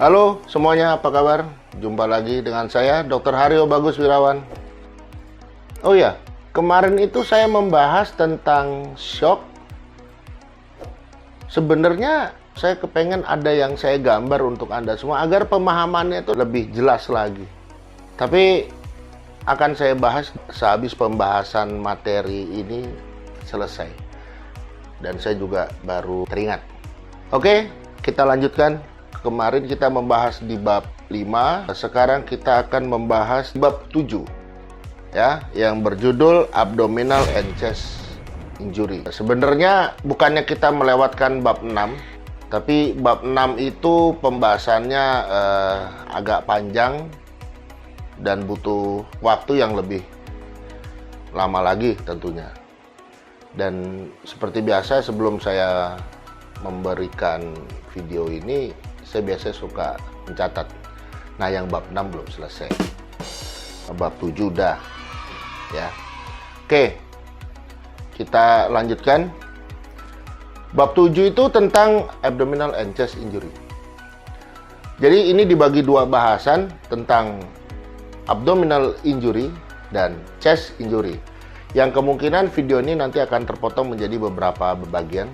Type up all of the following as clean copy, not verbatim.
Halo semuanya, apa kabar? Jumpa lagi dengan saya, Dr. Haryo Bagus Wirawan. Oh ya, kemarin itu saya membahas tentang shock. Sebenarnya saya kepengen ada yang saya gambar untuk Anda semua agar pemahamannya itu lebih jelas lagi. Tapi akan saya bahas sehabis pembahasan materi ini selesai. Dan saya juga baru teringat. Oke, kita lanjutkan. Kemarin kita membahas di bab 5, sekarang kita akan membahas bab 7 ya, yang berjudul abdominal and chest injury. Sebenarnya bukannya kita melewatkan bab 6, tapi bab 6 itu pembahasannya agak panjang dan butuh waktu yang lebih lama lagi tentunya. Dan seperti biasa sebelum saya memberikan video ini, saya biasanya suka mencatat. Nah, yang bab 6 belum selesai. Bab 7 udah. Ya. Oke. Kita lanjutkan. Bab 7 itu tentang abdominal and chest injury. Jadi ini dibagi dua bahasan tentang abdominal injury dan chest injury. Yang kemungkinan video ini nanti akan terpotong menjadi beberapa bagian.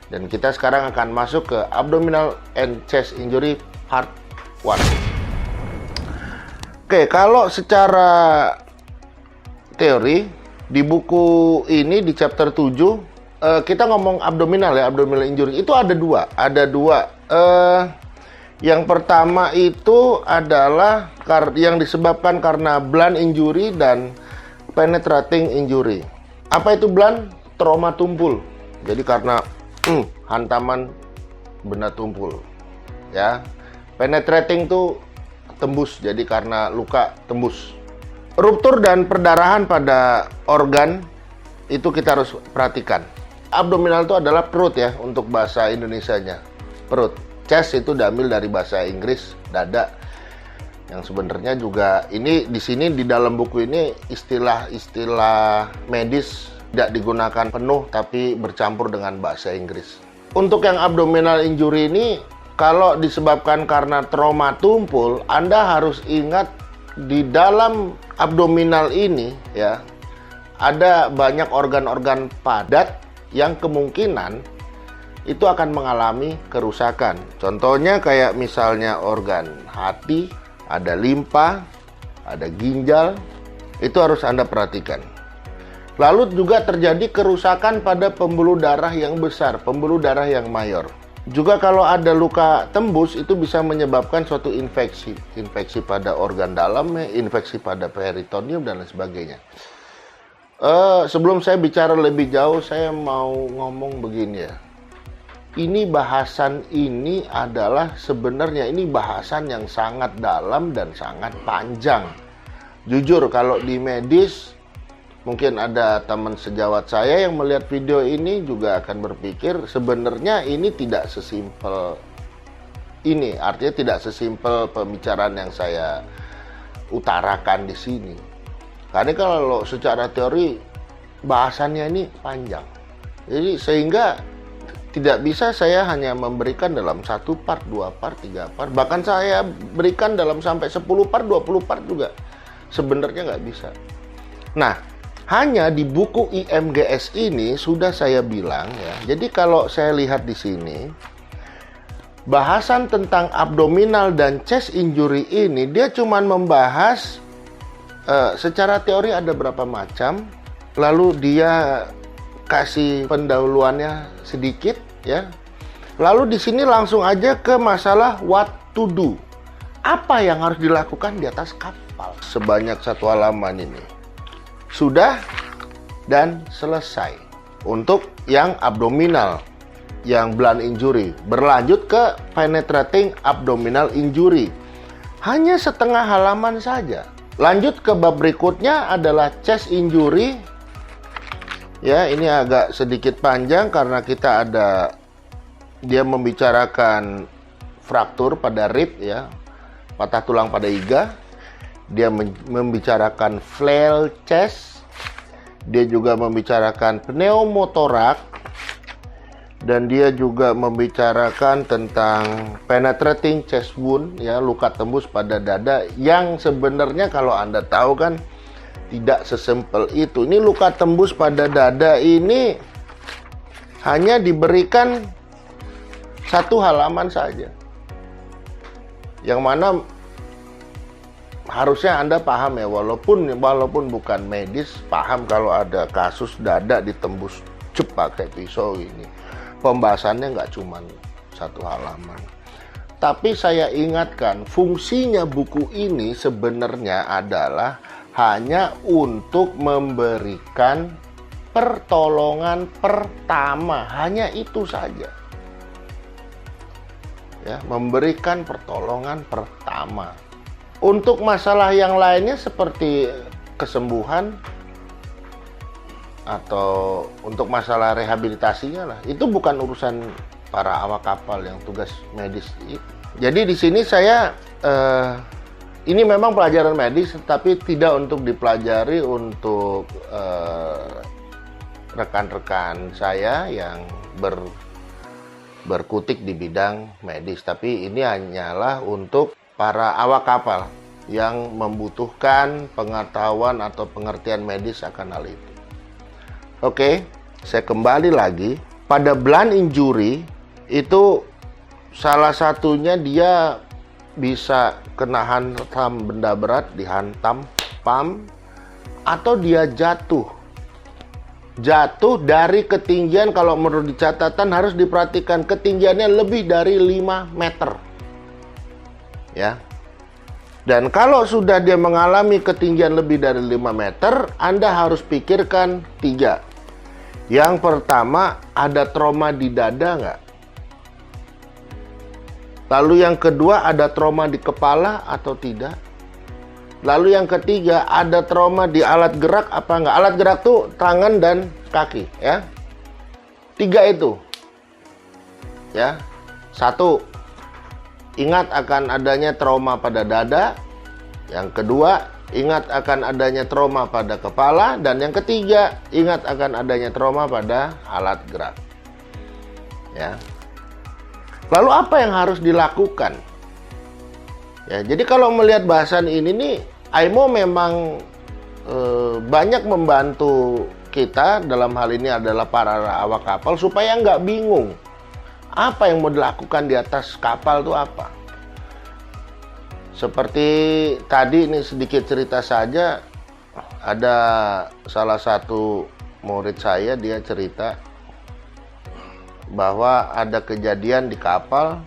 Dan kita sekarang akan masuk ke abdominal and chest injury part 1. Oke, kalau secara teori di buku ini di chapter 7 kita ngomong abdominal ya, abdominal injury itu ada dua. Yang pertama itu adalah yang disebabkan karena blunt injury dan penetrating injury. Apa itu blunt? Trauma tumpul. Jadi karena hantaman benda tumpul ya. Penetrating tuh tembus, jadi karena luka tembus. Ruptur dan perdarahan pada organ itu kita harus perhatikan. Abdominal itu adalah perut ya, untuk bahasa Indonesianya perut. Chest itu diambil dari bahasa Inggris dada, yang sebenarnya juga ini di sini di dalam buku ini istilah-istilah medis tidak digunakan penuh tapi bercampur dengan bahasa Inggris. Untuk yang abdominal injury ini, kalau disebabkan karena trauma tumpul, Anda harus ingat di dalam abdominal ini ya, ada banyak organ-organ padat yang kemungkinan itu akan mengalami kerusakan. Contohnya kayak misalnya organ hati, ada limpa, ada ginjal, itu harus Anda perhatikan. Lalu juga terjadi kerusakan pada pembuluh darah yang besar, pembuluh darah yang mayor. Juga kalau ada luka tembus, itu bisa menyebabkan suatu infeksi. Infeksi pada organ dalam, infeksi pada peritoneum, dan lain sebagainya. Sebelum saya bicara lebih jauh, saya mau ngomong begini ya. Ini bahasan ini adalah sebenarnya ini bahasan yang sangat dalam dan sangat panjang. Jujur kalau di medis, mungkin ada teman sejawat saya yang melihat video ini juga akan berpikir sebenarnya ini tidak sesimpel ini. Artinya tidak sesimpel pembicaraan yang saya utarakan di sini. Karena kalau secara teori bahasannya ini panjang. Jadi sehingga tidak bisa saya hanya memberikan dalam 1 part, 2 part, 3 part. Bahkan saya berikan dalam sampai 10 part, 20 part juga. Sebenarnya nggak bisa. Nah, hanya di buku IMGS ini sudah saya bilang ya. Jadi kalau saya lihat di sini, bahasan tentang abdominal dan chest injury ini dia cuma membahas secara teori ada berapa macam, lalu dia kasih pendahuluannya sedikit ya. Lalu di sini langsung aja ke masalah what to do. Apa yang harus dilakukan di atas kapal? Sebanyak 1 halaman ini. Sudah dan selesai untuk yang abdominal, yang blunt injury. Berlanjut ke penetrating abdominal injury. Hanya setengah halaman saja. Lanjut ke bab berikutnya adalah chest injury. Ya, ini agak sedikit panjang karena kita ada dia membicarakan fraktur pada rib ya, patah tulang pada iga. Dia membicarakan flail chest. Dia juga membicarakan pneumotorak. Dan dia juga membicarakan tentang penetrating chest wound, ya, luka tembus pada dada, yang sebenarnya kalau Anda tahu kan tidak sesimpel itu. Ini luka tembus pada dada ini hanya diberikan satu halaman saja, yang mana harusnya Anda paham ya, walaupun bukan medis, paham kalau ada kasus dada ditembus pakai pisau ini. Pembahasannya nggak cuma satu halaman. Tapi saya ingatkan, fungsinya buku ini sebenarnya adalah hanya untuk memberikan pertolongan pertama. Hanya itu saja. Ya, memberikan pertolongan pertama. Untuk masalah yang lainnya seperti kesembuhan, atau untuk masalah rehabilitasinya lah, itu bukan urusan para awak kapal yang tugas medis. Jadi di sini saya ini memang pelajaran medis, tapi tidak untuk dipelajari untuk rekan-rekan saya yang berkutik di bidang medis, tapi ini hanyalah untuk para awak kapal yang membutuhkan pengetahuan atau pengertian medis akan hal itu. Oke, saya kembali lagi. Pada blunt injury itu salah satunya dia bisa kena hantam benda berat, dihantam pam, atau dia jatuh dari ketinggian, kalau menurut catatan harus diperhatikan ketinggiannya lebih dari 5 meter. Ya. Dan kalau sudah dia mengalami ketinggian lebih dari 5 meter, Anda harus pikirkan 3. Yang pertama, ada trauma di dada nggak? Lalu yang kedua, ada trauma di kepala atau tidak? Lalu yang ketiga, ada trauma di alat gerak apa nggak? Alat gerak tuh tangan dan kaki, ya. 3 itu. Ya. 1, ingat akan adanya trauma pada dada. Yang kedua, ingat akan adanya trauma pada kepala. Dan yang ketiga, ingat akan adanya trauma pada alat gerak. Ya. Lalu apa yang harus dilakukan? Ya, jadi kalau melihat bahasan ini nih, AIMO memang banyak membantu kita, dalam hal ini adalah para awak kapal, supaya nggak bingung. Apa yang mau dilakukan di atas kapal itu apa? Seperti tadi, ini sedikit cerita saja, ada salah satu murid saya, dia cerita bahwa ada kejadian di kapal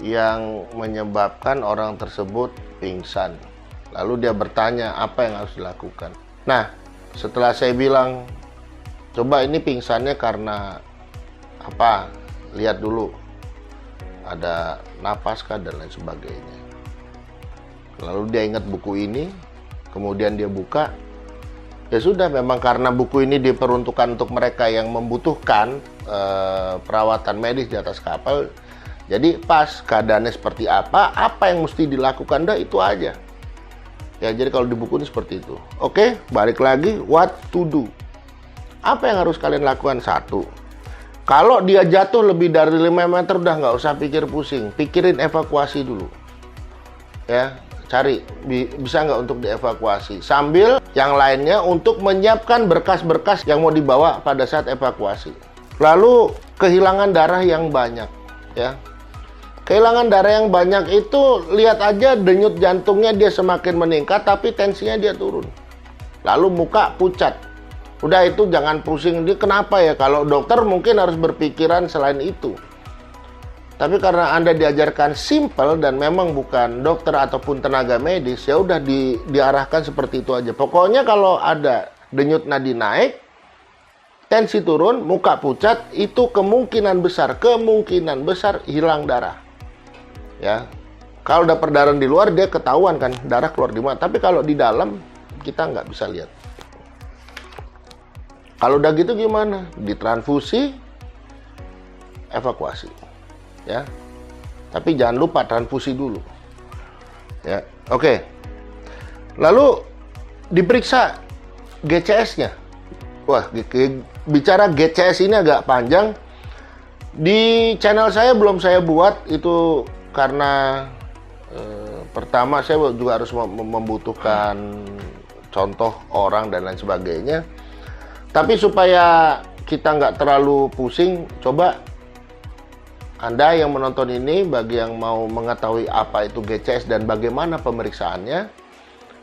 yang menyebabkan orang tersebut pingsan. Lalu dia bertanya apa yang harus dilakukan. Nah, setelah saya bilang, coba ini pingsannya karena apa? Lihat dulu, ada napas kah dan lain sebagainya. Lalu dia ingat buku ini, kemudian dia buka. Ya sudah, memang karena buku ini diperuntukkan untuk mereka yang membutuhkan perawatan medis di atas kapal. Jadi pas keadaannya seperti apa yang mesti dilakukan, dah itu aja. Ya, jadi kalau di buku ini seperti itu. Oke, balik lagi, what to do. Apa yang harus kalian lakukan? 1, kalau dia jatuh lebih dari 5 meter, udah nggak usah pikir pusing. Pikirin evakuasi dulu. Ya, cari bisa nggak untuk dievakuasi. Sambil yang lainnya untuk menyiapkan berkas-berkas yang mau dibawa pada saat evakuasi. Lalu kehilangan darah yang banyak. Ya, kehilangan darah yang banyak itu, lihat aja denyut jantungnya dia semakin meningkat, tapi tensinya dia turun. Lalu muka pucat. Udah, itu jangan pusing. Dia kenapa ya? Kalau dokter mungkin harus berpikiran selain itu. Tapi karena Anda diajarkan simple dan memang bukan dokter ataupun tenaga medis, ya udah diarahkan seperti itu aja. Pokoknya kalau ada denyut nadi naik, tensi turun, muka pucat, itu kemungkinan besar hilang darah. Ya, kalau ada perdarahan di luar, dia ketahuan kan darah keluar di mana. Tapi kalau di dalam, kita nggak bisa lihat. Kalau udah gitu gimana? Ditransfusi, evakuasi. Ya, tapi jangan lupa transfusi dulu. Ya, oke. Lalu diperiksa GCS-nya. Wah, bicara GCS ini agak panjang. Di channel saya belum saya buat itu karena pertama saya juga harus membutuhkan contoh orang dan lain sebagainya. Tapi supaya kita nggak terlalu pusing, coba Anda yang menonton ini, bagi yang mau mengetahui apa itu GCS dan bagaimana pemeriksaannya,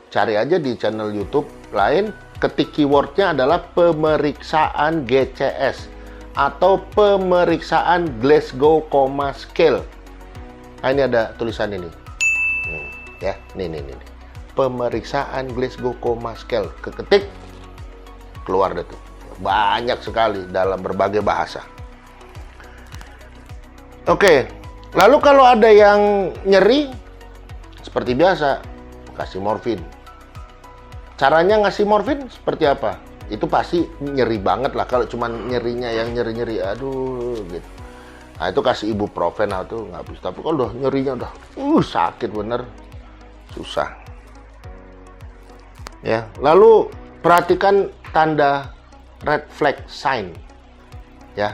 cari aja di channel YouTube lain, ketik keywordnya adalah pemeriksaan GCS atau pemeriksaan Glasgow Coma Scale. Nah, ini ada tulisan ini, ya, nih. Pemeriksaan Glasgow Coma Scale, keketik, keluar deh tuh. Banyak sekali dalam berbagai bahasa. Oke, lalu kalau ada yang nyeri, seperti biasa, kasih morfin. Caranya ngasih morfin seperti apa? Itu pasti nyeri banget lah, kalau cuma nyerinya yang nyeri-nyeri, aduh gitu. Nah itu kasih ibuprofen atau nggak bisa. Tapi kalau udah nyerinya udah sakit bener, susah. Ya, lalu perhatikan tanda red flag sign, ya.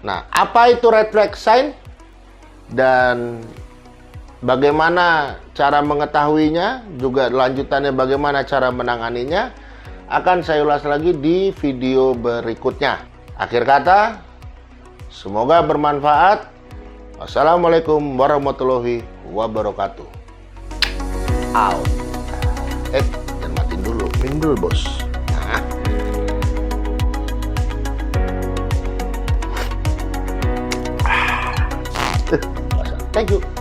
Nah, apa itu red flag sign dan bagaimana cara mengetahuinya, juga lanjutannya bagaimana cara menanganinya, akan saya ulas lagi di video berikutnya. Akhir kata, semoga bermanfaat. Wassalamualaikum warahmatullahi wabarakatuh. Out. Jangan matiin dulu. Matiin dulu, bos. Nah. Thank you.